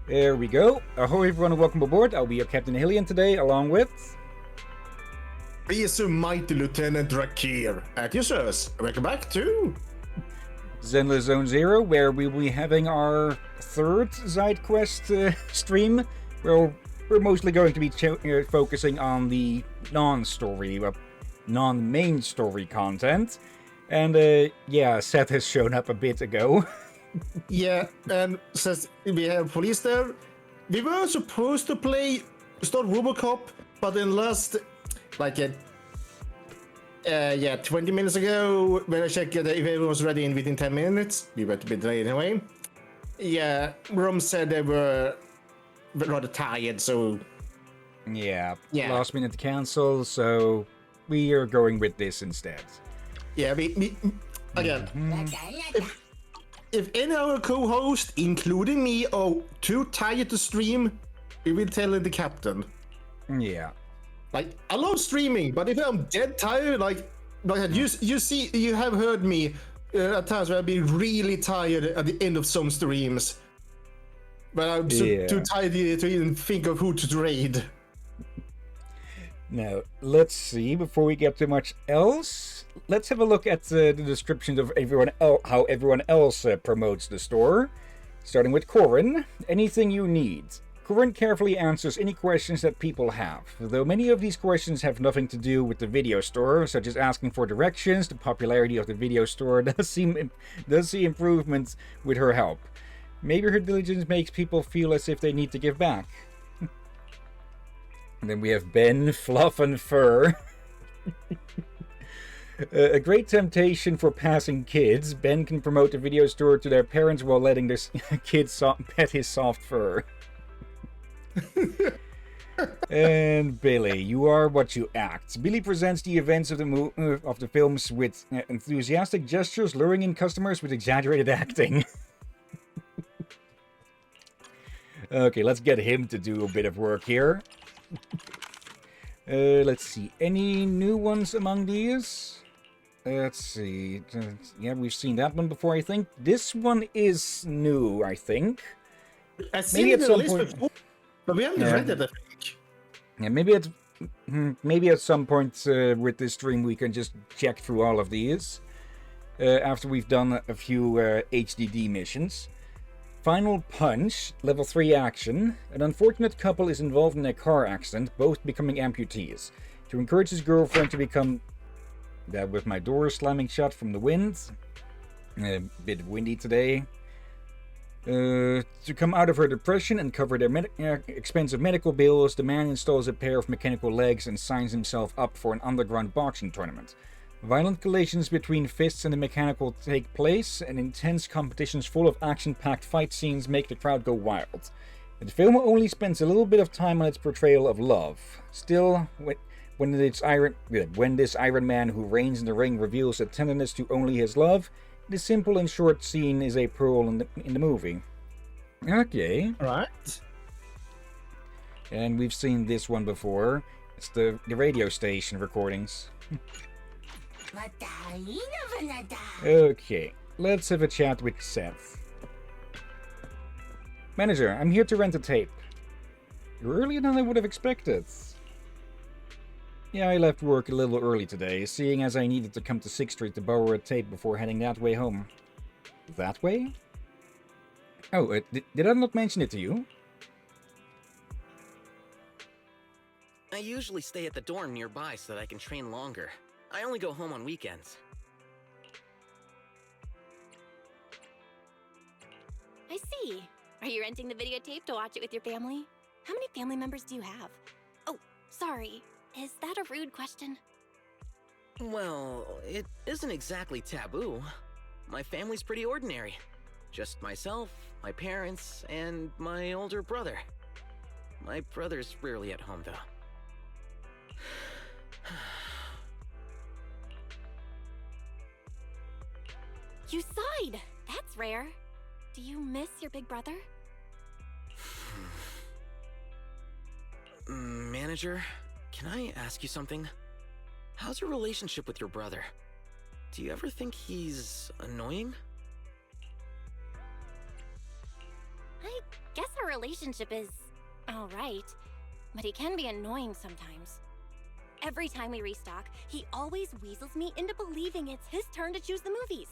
There we go. Ahoy everyone and welcome aboard. I'll be your Captain Hillian today, along with... Please, mighty Lieutenant Rakir. At your service. Welcome back to... Zenless Zone Zero, where we will be having our third Zidequest stream, where we're mostly going to be focusing on the non-story, non-main story content. And yeah, Seth has shown up a bit ago. Yeah, and since we have police there, we were supposed to start Robocop, but in last, 20 minutes ago, when I checked if everyone was ready within 10 minutes, we were a bit late anyway. Yeah, Rom said they were rather tired, so... Yeah, last minute cancel, so we are going with this instead. Yeah, we again, if any of our co-hosts, including me, are too tired to stream, we will tell the captain. Yeah. Like, I love streaming, but if I'm dead tired, you have heard me at times where I've been really tired at the end of some streams. But I'm too tired to even think of who to raid. Now, let's see, before we get too much else, let's have a look at the descriptions of how everyone else promotes the store. Starting with Corin. Anything you need. Corin carefully answers any questions that people have. Though many of these questions have nothing to do with the video store, such as asking for directions, the popularity of the video store does see improvements with her help. Maybe her diligence makes people feel as if they need to give back. And then we have Ben, Fluff and Fur. A great temptation for passing kids. Ben can promote the video store to their parents while letting their kids pet his soft fur. And Billy, you are what you act. Billy presents the events of the films with enthusiastic gestures, luring in customers with exaggerated acting. Okay, let's get him to do a bit of work here. Let's see. Any new ones among these? Let's see. Yeah, we've seen that one before, I think. This one is new, I think. I've seen it at some point before, but we haven't read it, I think. Yeah, maybe at some point with this stream we can just check through all of these. After we've done a few HDD missions. Final Punch, level 3 action. An unfortunate couple is involved in a car accident, both becoming amputees. To encourage his girlfriend to become... That with my door slamming shut from the wind. A bit windy today. To come out of her depression and cover their expensive medical bills, the man installs a pair of mechanical legs and signs himself up for an underground boxing tournament. Violent collisions between fists and the mechanical take place, and intense competitions full of action-packed fight scenes make the crowd go wild. The film only spends a little bit of time on its portrayal of love. Still, when this Iron Man who reigns in the ring reveals a tenderness to only his love, the simple and short scene is a pearl in the movie. Okay. Alright. And we've seen this one before. It's the radio station recordings. Okay, let's have a chat with Seth. Manager, I'm here to rent a tape. You're earlier than I would have expected. Yeah, I left work a little early today, seeing as I needed to come to 6th Street to borrow a tape before heading that way home. That way? Oh, did I not mention it to you? I usually stay at the dorm nearby so that I can train longer. I only go home on weekends. I see. Are you renting the videotape to watch it with your family? How many family members do you have? Oh, sorry. Is that a rude question? Well, it isn't exactly taboo. My family's pretty ordinary. Just myself, my parents, and my older brother. My brother's rarely at home, though. You sighed! That's rare. Do you miss your big brother? Manager, can I ask you something? How's your relationship with your brother? Do you ever think he's annoying? I guess our relationship is alright, but he can be annoying sometimes. Every time we restock, he always weasels me into believing it's his turn to choose the movies.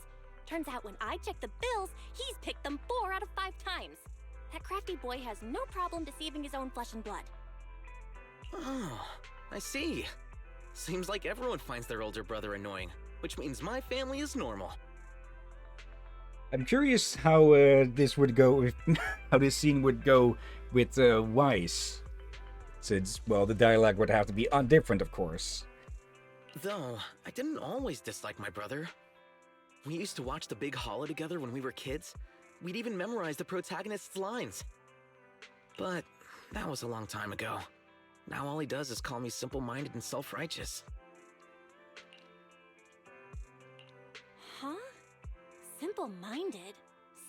Turns out when I check the bills, he's picked them 4 out of 5 times. That crafty boy has no problem deceiving his own flesh and blood. Oh, I see. Seems like everyone finds their older brother annoying, which means my family is normal. I'm curious how this would go, how this scene would go with Weiss. Since, well, the dialogue would have to be different, of course. Though, I didn't always dislike my brother. We used to watch The Big Hollow together when we were kids. We'd even memorize the protagonist's lines. But that was a long time ago. Now all he does is call me simple-minded and self-righteous. Huh? Simple-minded?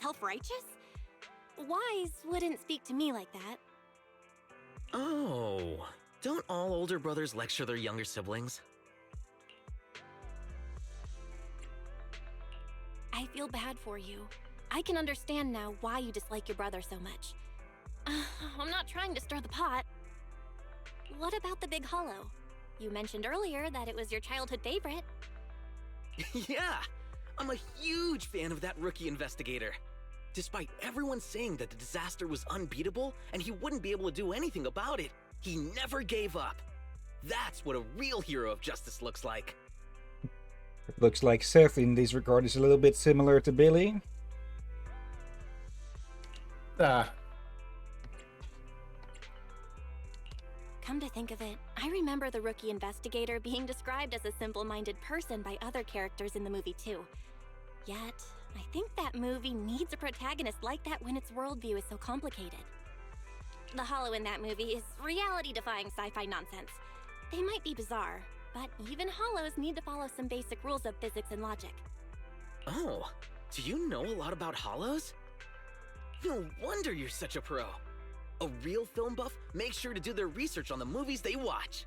Self-righteous? Wise wouldn't speak to me like that. Oh, don't all older brothers lecture their younger siblings? I feel bad for you. I can understand now why you dislike your brother so much. I'm not trying to stir the pot. What about The Big Hollow? You mentioned earlier that it was your childhood favorite. Yeah, I'm a huge fan of that rookie investigator. Despite everyone saying that the disaster was unbeatable and he wouldn't be able to do anything about it, he never gave up. That's what a real hero of justice looks like. It looks like Seth in this regard is a little bit similar to Billy. Come to think of it, I remember the rookie investigator being described as a simple-minded person by other characters in the movie too. Yet, I think that movie needs a protagonist like that when its worldview is so complicated. The Hollow in that movie is reality-defying sci-fi nonsense. They might be bizarre, but even Hollows need to follow some basic rules of physics and logic. Oh, do you know a lot about Hollows? No wonder you're such a pro. A real film buff makes sure to do their research on the movies they watch.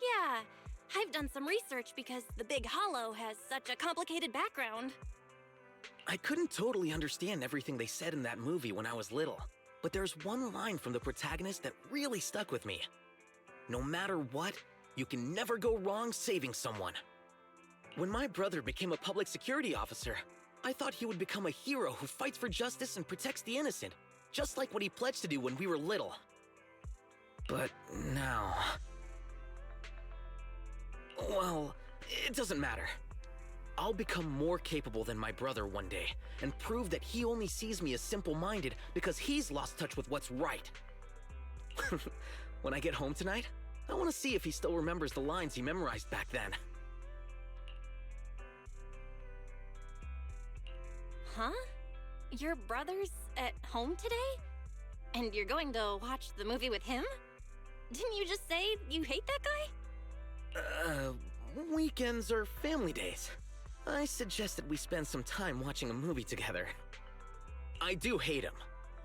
Yeah, I've done some research because The Big Hollow has such a complicated background. I couldn't totally understand everything they said in that movie when I was little, but there's one line from the protagonist that really stuck with me. No matter what, you can never go wrong saving someone. When my brother became a public security officer, I thought he would become a hero who fights for justice and protects the innocent, just like what he pledged to do when we were little. But now... well, it doesn't matter. I'll become more capable than my brother one day, and prove that he only sees me as simple-minded because he's lost touch with what's right. When I get home tonight, I want to see if he still remembers the lines he memorized back then. Huh? Your brother's at home today? And you're going to watch the movie with him? Didn't you just say you hate that guy? Weekends are family days. I suggested we spend some time watching a movie together. I do hate him,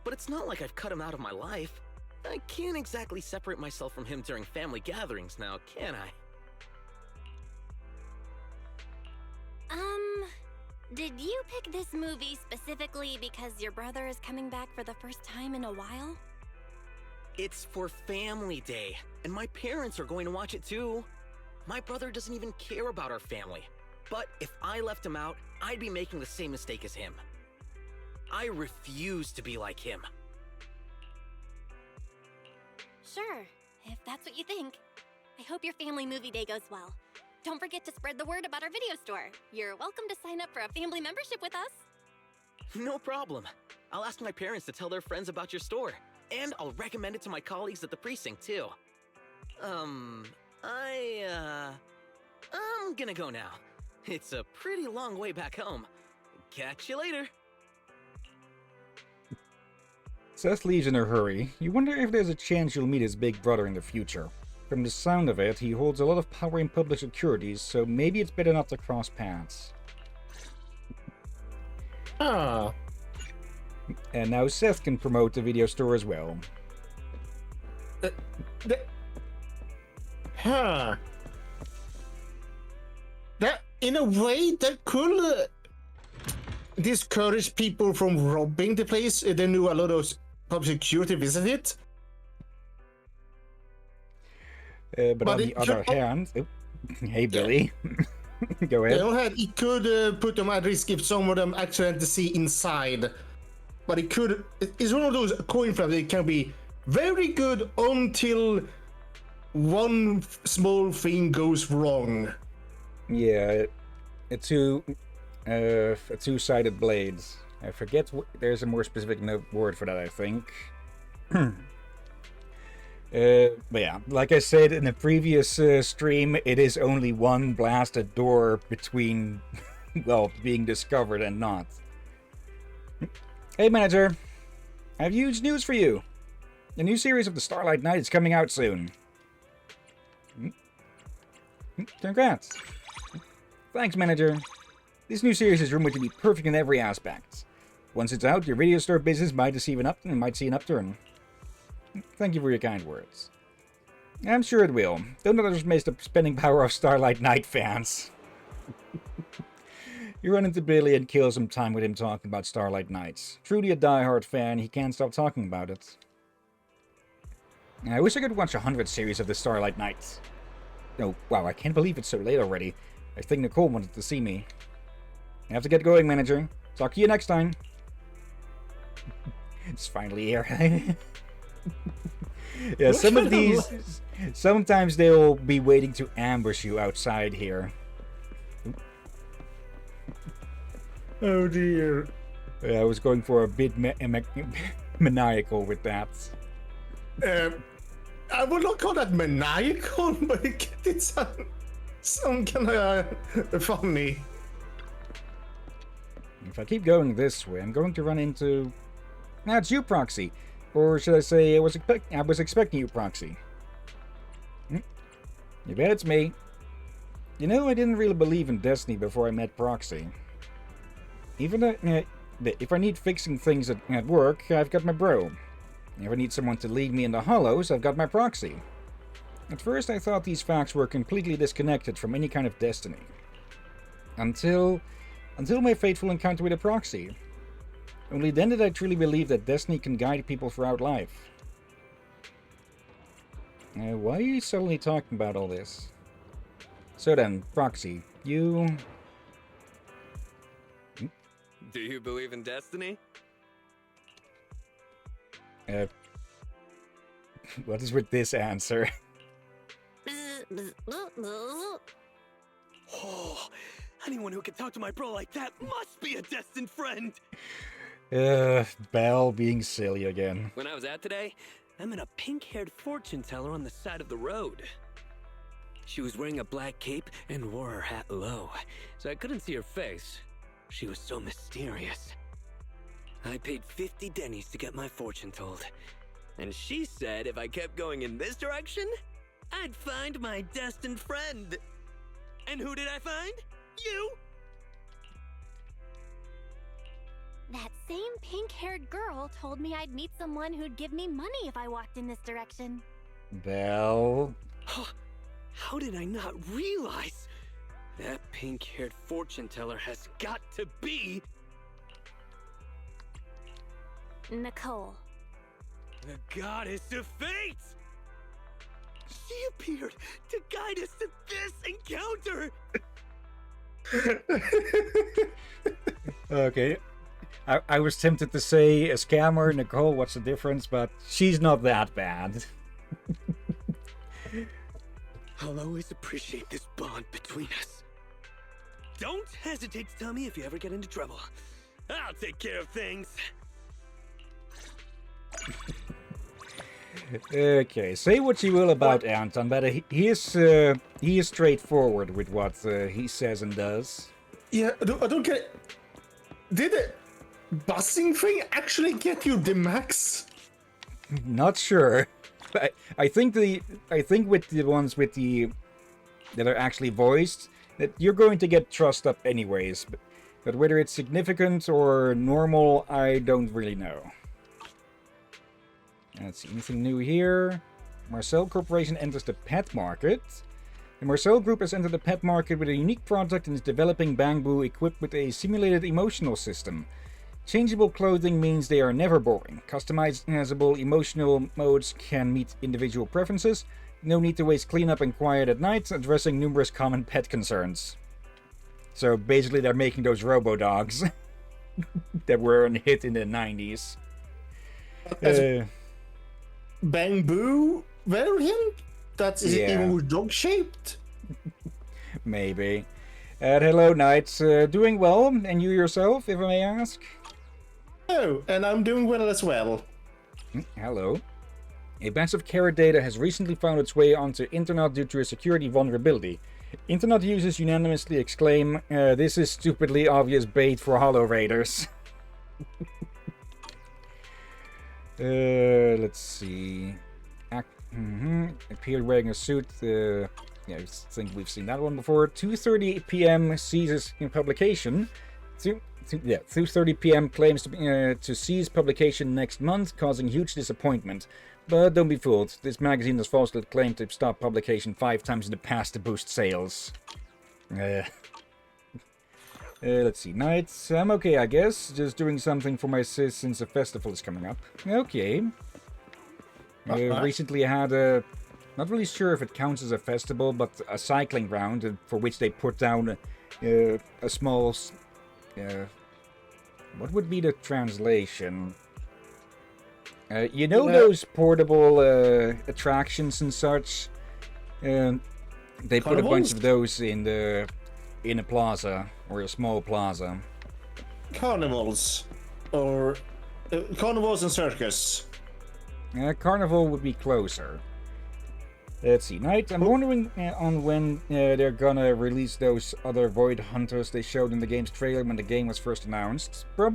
but it's not like I've cut him out of my life. I can't exactly separate myself from him during family gatherings now, can I? Did you pick this movie specifically because your brother is coming back for the first time in a while? It's for family day, and my parents are going to watch it too. My brother doesn't even care about our family. But if I left him out, I'd be making the same mistake as him. I refuse to be like him. Sure, if that's what you think. I hope your family movie day goes well. Don't forget to spread the word about our video store. You're welcome to sign up for a family membership with us. No problem. I'll ask my parents to tell their friends about your store. And I'll recommend it to my colleagues at the precinct too. I'm gonna go now. It's a pretty long way back home. Catch you later. Seth leaves in a hurry. You wonder if there's a chance you'll meet his big brother in the future. From the sound of it, he holds a lot of power in public securities, so maybe it's better not to cross paths. Ah. And now Seth can promote the video store as well. Huh. That, in a way, that could... discourage people from robbing the place. They knew a lot of public security visit it. But on the other hand, hey Billy, go ahead. On the other hand, it could put them at risk if some of them accidentally see inside. But it could. It's one of those coin flips that can be very good until one small thing goes wrong. Yeah, a two-sided blade. I forget. There's a more specific word for that, I think. But yeah, like I said in the previous stream, it is only one blasted door between, well, being discovered and not. Hey, manager, I have huge news for you. The new series of the Starlight Knight is coming out soon. Congrats. Thanks, manager. This new series is rumored to be perfect in every aspect. Once it's out, your video store business might see an upturn. Thank you for your kind words. I'm sure it will. Don't underestimate the spending power of Starlight Knight fans. You run into Billy and kill some time with him talking about Starlight Knights. Truly a die-hard fan, he can't stop talking about it. I wish I could watch 100 series of the Starlight Knights. Oh, wow, I can't believe it's so late already. I think Nicole wanted to see me. I have to get going, manager. Talk to you next time. It's finally here. Yeah, some of these... Sometimes they'll be waiting to ambush you outside here. Oh dear. I was going for a bit maniacal with that. I would not call that maniacal, but it sounds kind of funny. If I keep going this way, I'm going to run into... Now it's you, Proxy. Or should I say, I was expecting you, Proxy. You bet it's me. You know, I didn't really believe in Destiny before I met Proxy. Even if I need fixing things at work, I've got my bro. If I need someone to lead me in the hollows, I've got my Proxy. At first I thought these facts were completely disconnected from any kind of destiny. Until my fateful encounter with a Proxy. Only then did I truly believe that destiny can guide people throughout life. Why are you suddenly talking about all this? So then, Proxy, you... Do you believe in destiny? What is with this answer? Oh, anyone who can talk to my bro like that must be a destined friend! Belle being silly again. When I was out today, I met a pink-haired fortune teller on the side of the road. She was wearing a black cape and wore her hat low, so I couldn't see her face. She was so mysterious. I paid 50 dennies to get my fortune told. And she said if I kept going in this direction, I'd find my destined friend. And who did I find? You! That same pink-haired girl told me I'd meet someone who'd give me money if I walked in this direction. Belle... How did I not realize? That pink-haired fortune teller has got to be... Nicole. The goddess of fate! She appeared to guide us to this encounter! Okay. I was tempted to say a scammer, Nicole, what's the difference? But she's not that bad. I'll always appreciate this bond between us. Don't hesitate to tell me if you ever get into trouble. I'll take care of things. Okay, say what you will about Anton, but he is straightforward with what he says and does. Yeah, I don't get it. Did the busing thing actually get you the max? Not sure. I think with the ones with that are actually voiced, that you're going to get trussed up anyways. But whether it's significant or normal, I don't really know. Let's see, anything new here? Marcel Corporation enters the pet market. The Marcel Group has entered the pet market with a unique product and is developing Bamboo equipped with a simulated emotional system. Changeable clothing means they are never boring. Customizable emotional modes can meet individual preferences. No need to waste cleanup and quiet at night, addressing numerous common pet concerns. So basically they're making those robo-dogs that were a hit in the 90s. Bamboo variant? That's Yeah. even more dog-shaped? Maybe. Hello, Knights. Doing well, and you yourself, if I may ask? Oh, and I'm doing well as well. Hello. A batch of carrot data has recently found its way onto Internet due to a security vulnerability. Internet users unanimously exclaim, this is stupidly obvious bait for Hollow Raiders. Let's see. Appeared wearing a suit. Yeah, I think we've seen that one before. 2:30 p.m. ceases publication. 2:30 p.m. claims to cease publication next month, causing huge disappointment. But don't be fooled. This magazine has falsely claimed to stop publication 5 times in the past to boost sales. Let's see. Nights. I'm okay, I guess. Just doing something for my sis since the festival is coming up. Okay. Recently I had a... Not really sure if it counts as a festival, but a cycling round for which they put down a small... what would be the translation? You know those portable attractions and such? They put a bunch of those in a plaza, or a small plaza. Carnivals. Or... carnivals and circus. Carnival would be closer. Let's see, Knight, I'm wondering on when they're gonna release those other Void Hunters they showed in the game's trailer when the game was first announced. They're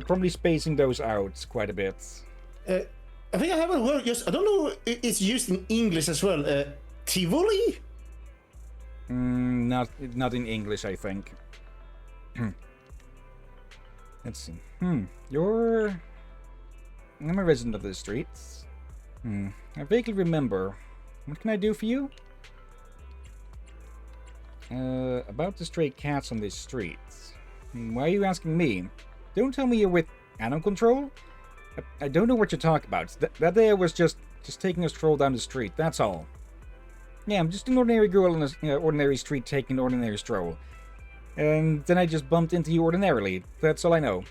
probably spacing those out quite a bit. I think I have a word, I don't know, it's used in English as well. Tivoli? Not in English, I think. Let's see. I'm a resident of the streets. I vaguely remember. What can I do for you? About the stray cats on these streets. Why are you asking me? Don't tell me you're with Animal Control? I don't know what you're talking about. That day I was just taking a stroll down the street, that's all. Yeah, I'm just an ordinary girl on an ordinary street taking an ordinary stroll. And then I just bumped into you ordinarily. That's all I know.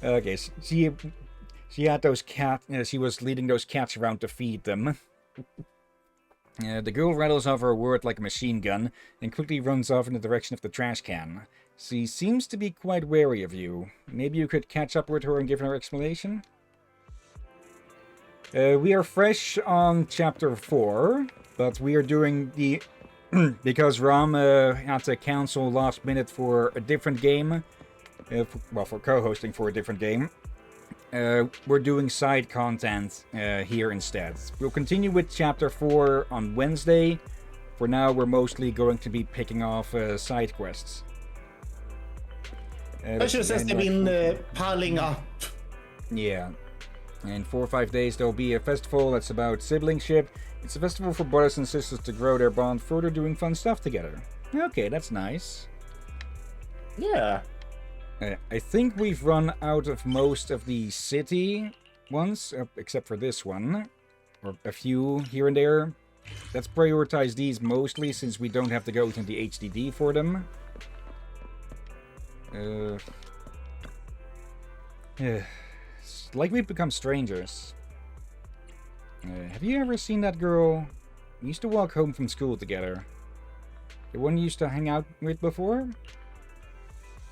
Okay, so she had those cats. She was leading those cats around to feed them. The girl rattles off her word like a machine gun and quickly runs off in the direction of the trash can. She seems to be quite wary of you. Maybe you could catch up with her and give her an explanation? We are fresh on chapter 4, but we are doing the... because Ram had to cancel last minute for a different game. For co-hosting for a different game. We're doing side content here instead. We'll continue with chapter 4 on Wednesday. For now, we're mostly going to be picking off side quests. Especially since they've been piling up. Yeah. In 4 or 5 days, there'll be a festival that's about siblingship. It's a festival for brothers and sisters to grow their bond further, doing fun stuff together. Okay, that's nice. Yeah. I think we've run out of most of the city ones, except for this one. Or a few here and there. Let's prioritize these mostly, since we don't have to go to the HDD for them. It's like we've become strangers. Have you ever seen that girl? We used to walk home from school together. The one you used to hang out with before?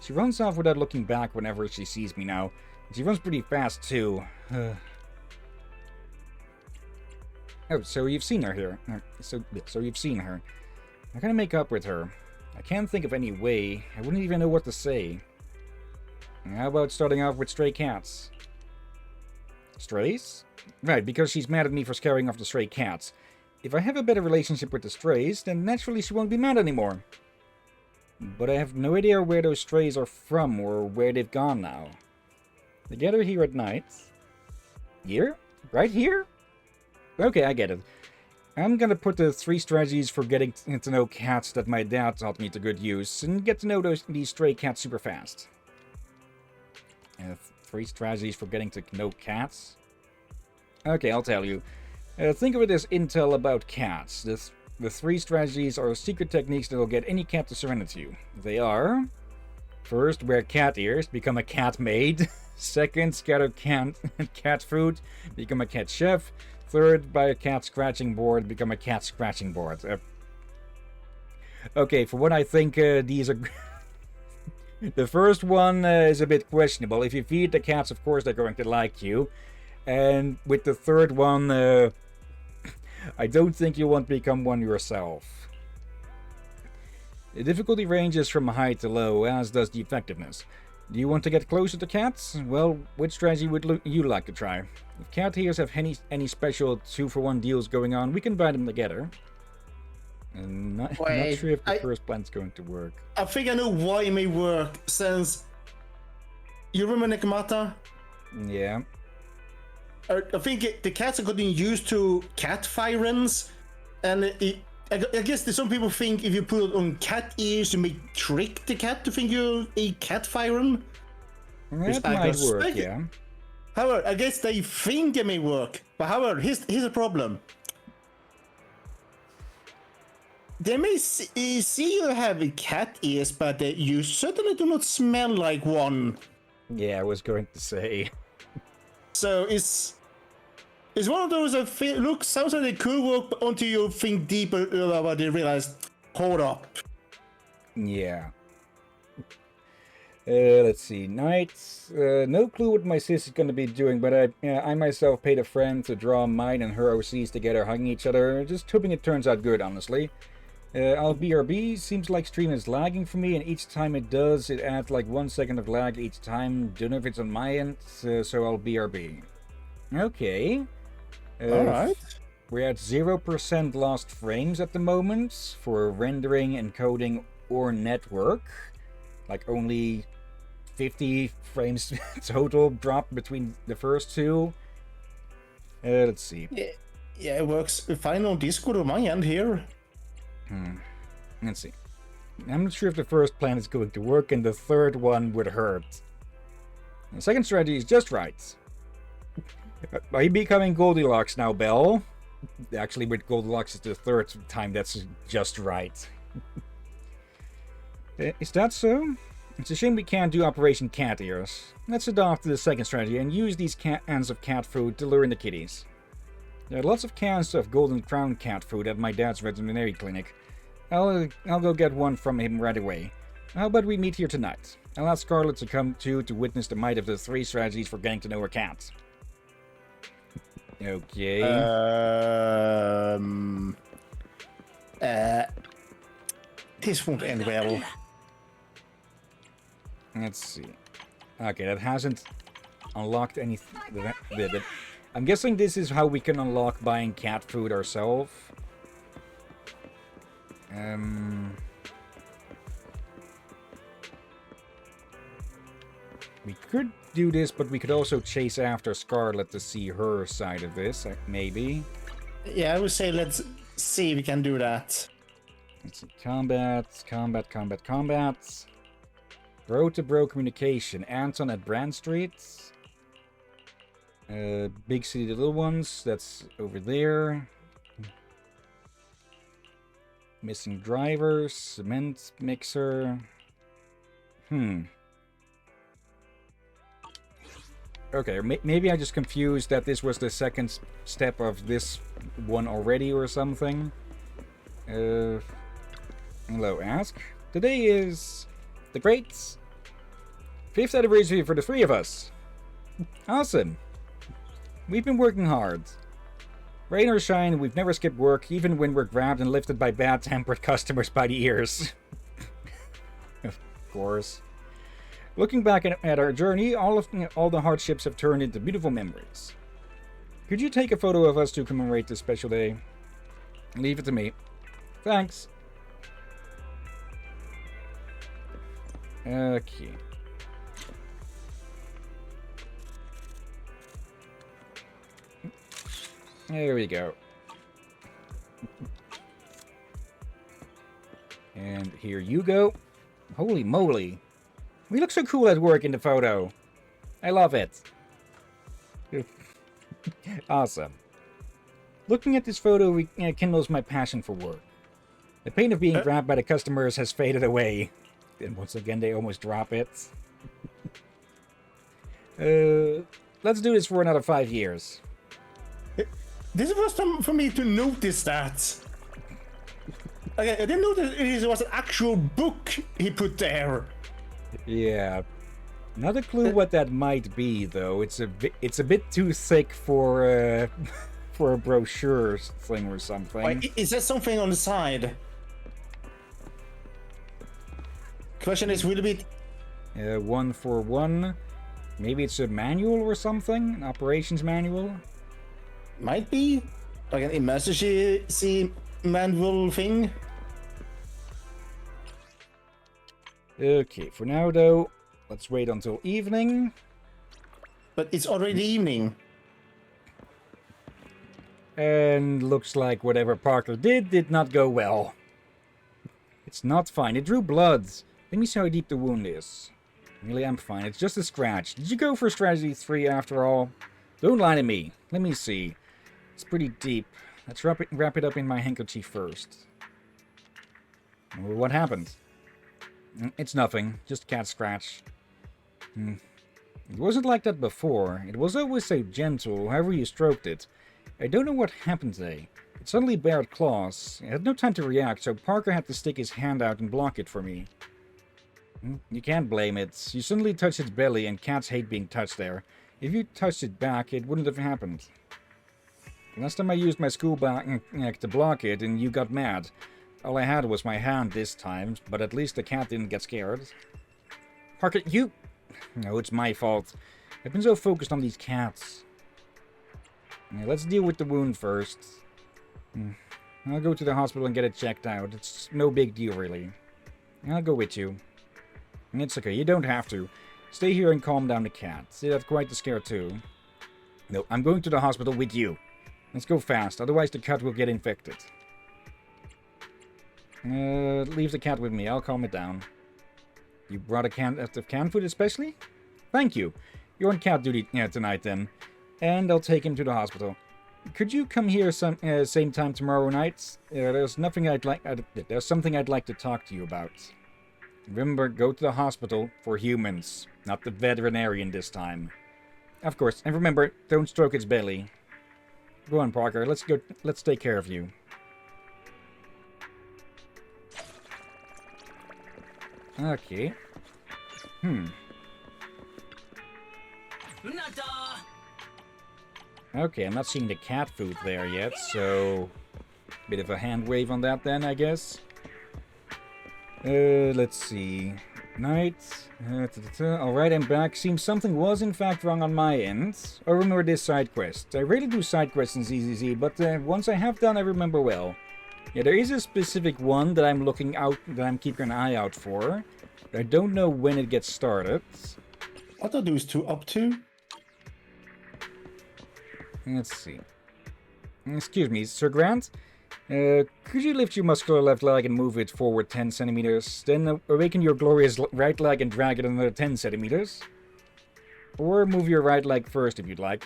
She runs off without looking back whenever she sees me now. She runs pretty fast, too. Oh, so you've seen her here. So you've seen her. I'm gonna make up with her. I can't think of any way. I wouldn't even know what to say. How about starting off with stray cats? Strays? Right, because she's mad at me for scaring off the stray cats. If I have a better relationship with the strays, then naturally she won't be mad anymore. But I have no idea where those strays are from or where they've gone now. They gather here at night. Here? Right here? Okay, I get it. I'm gonna put the 3 strategies for getting to know cats that my dad taught me to good use, and get to know these stray cats super fast. 3 strategies for getting to know cats? Okay, I'll tell you. Think of it as intel about cats. The 3 strategies are secret techniques that will get any cat to surrender to you. They are... First, wear cat ears, become a cat maid. Second, scatter cat food, become a cat chef. Third, buy a cat scratching board, become a cat scratching board. Okay, for what I think these are... The first one is a bit questionable. If you feed the cats, of course they're going to like you. And with the third one, I don't think you want to become one yourself. The difficulty ranges from high to low, as does the effectiveness. Do you want to get closer to cats? Well, which strategy would you like to try? If cat healers have any special 2-for-1 deals going on, we can buy them together. I'm not sure if the first plan's going to work. I think I know why it may work, since... You remember Nekomata? Yeah. I think the cats are getting used to cat firings, and I guess that some people think if you put it on cat ears, you may trick the cat to think you're a cat firen. That might work, yeah. However, I guess they think it may work. But however, here's a problem. They may see you have cat ears, but you certainly do not smell like one. Yeah, I was going to say. So it's one of those that sounds like they could work until you think deeper about it, realize, hold up. Yeah. Let's see. Nights. No clue what my sis is going to be doing, but I myself paid a friend to draw mine and her OCs together hugging each other. Just hoping it turns out good, honestly. I'll BRB. Seems like stream is lagging for me, and each time it does, it adds like 1 second of lag each time. Don't know if it's on my end, so I'll BRB. Okay. Alright. We're at 0% lost frames at the moment for rendering, encoding, or network. Like only 50 frames total drop between the first two. Let's see. Yeah, it works fine on Discord on my end here. Let's see. I'm not sure if the first plan is going to work, and the third one would hurt. The second strategy is just right. Are you becoming Goldilocks now, Belle? Actually, with Goldilocks, it's the third time that's just right. Is that so? It's a shame we can't do Operation Cat Ears. Let's adopt the second strategy and use these cans of cat food to lure in the kitties. There are lots of cans of Golden Crown cat food at my dad's veterinary clinic. I'll go get one from him right away. How about we meet here tonight? I'll ask Scarlett to come too to witness the might of the 3 strategies for getting to know her cat. Okay. This won't end well. Let's see. Okay, that hasn't unlocked anything. I'm guessing this is how we can unlock buying cat food ourselves. We could do this, but we could also chase after Scarlett to see her side of this, maybe. Yeah, I would say let's see if we can do that. Let's see. Combat. Bro-to-bro communication. Anton at Brand Street. Big City Little Ones. That's over there. Missing drivers. Cement mixer. Okay, maybe I just confused that this was the second step of this one already or something. Hello, Ask. Today is the great 5th anniversary for the 3 of us. Awesome. We've been working hard. Rain or shine, we've never skipped work, even when we're grabbed and lifted by bad-tempered customers by the ears. Of course. Looking back at our journey, all the hardships have turned into beautiful memories. Could you take a photo of us to commemorate this special day? Leave it to me. Thanks. Okay. There we go. And here you go. Holy moly. We look so cool at work in the photo. I love it. Awesome. Looking at this photo kindles my passion for work. The pain of being grabbed by the customers has faded away. And once again, they almost drop it. Let's do this for another 5 years. This was for me to notice that. Okay, I didn't notice it was an actual book he put there. Yeah. Not a clue what that might be, though. It's a bit too thick for for a brochure thing or something. Wait, is there something on the side? Question is, will it be 141? Maybe it's a manual or something? An operations manual? might be like an emergency manual thing? Okay, for now though, let's wait until evening. But it's already evening. And looks like whatever Parker did not go well. It's not fine. It drew blood. Let me see how deep the wound is. Really, I'm fine. It's just a scratch. Did you go for strategy 3 after all? Don't lie to me. Let me see. It's pretty deep. Let's wrap it up in my handkerchief first. What happened? It's nothing. Just a cat scratch. It wasn't like that before. It was always so gentle, however you stroked it. I don't know what happened today. It suddenly bared claws. I had no time to react, so Parker had to stick his hand out and block it for me. You can't blame it. You suddenly touched its belly, and cats hate being touched there. If you touched it back, it wouldn't have happened. Last time I used my school bag to block it, and you got mad. All I had was my hand this time, but at least the cat didn't get scared. Parker, you... No, it's my fault. I've been so focused on these cats. Yeah, let's deal with the wound first. I'll go to the hospital and get it checked out. It's no big deal, really. I'll go with you. It's okay, you don't have to. Stay here and calm down the cat. See, that's quite the scare too. No, I'm going to the hospital with you. Let's go fast, otherwise the cat will get infected. Leave the cat with me, I'll calm it down. You brought a can of canned food especially? Thank you. You're on cat duty tonight then. And I'll take him to the hospital. Could you come here same time tomorrow night? There's something I'd like to talk to you about. Remember, go to the hospital for humans, not the veterinarian this time. Of course, and remember, don't stroke its belly. Go on, Parker. Let's take care of you. Okay. Okay, I'm not seeing the cat food there yet, so... Bit of a hand wave on that then, I guess. Let's see. Night. Alright, I'm back. Seems something was in fact wrong on my end. I remember this side quest. I rarely do side quests in ZZZ, but once I have done, I remember well. Yeah, there is a specific one that I'm keeping an eye out for. I don't know when it gets started. What are those two up to? Let's see. Excuse me, Sir Grant? Could you lift your muscular left leg and move it forward 10 centimeters? Then awaken your glorious right leg and drag it another 10 centimeters? Or move your right leg first if you'd like.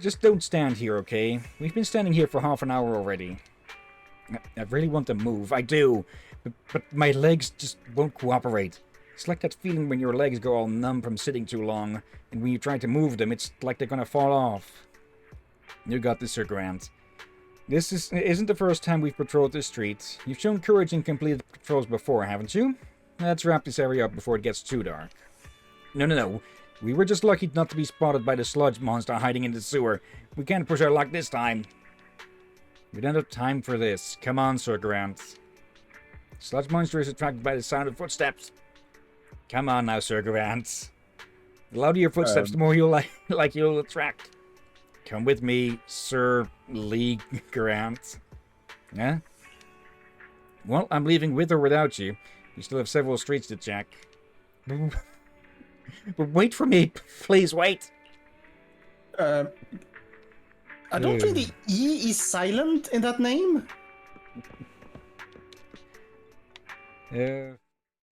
Just don't stand here, okay? We've been standing here for half an hour already. I really want to move, I do. But my legs just won't cooperate. It's like that feeling when your legs go all numb from sitting too long, and when you try to move them, it's like they're gonna fall off. You got this, Sir Grant. This isn't the first time we've patrolled this street. You've shown courage in completed patrols before, haven't you? Let's wrap this area up before it gets too dark. No. We were just lucky not to be spotted by the sludge monster hiding in the sewer. We can't push our luck this time. We don't have time for this. Come on, Sir Grant. Sludge monster is attracted by the sound of footsteps. Come on now, Sir Grant. The louder your footsteps, the more you'll you'll attract. Come with me, Sir Lee Grant. Yeah? Well, I'm leaving with or without you. You still have several streets to check. But wait for me. Please wait. I don't think the E is silent in that name. Uh,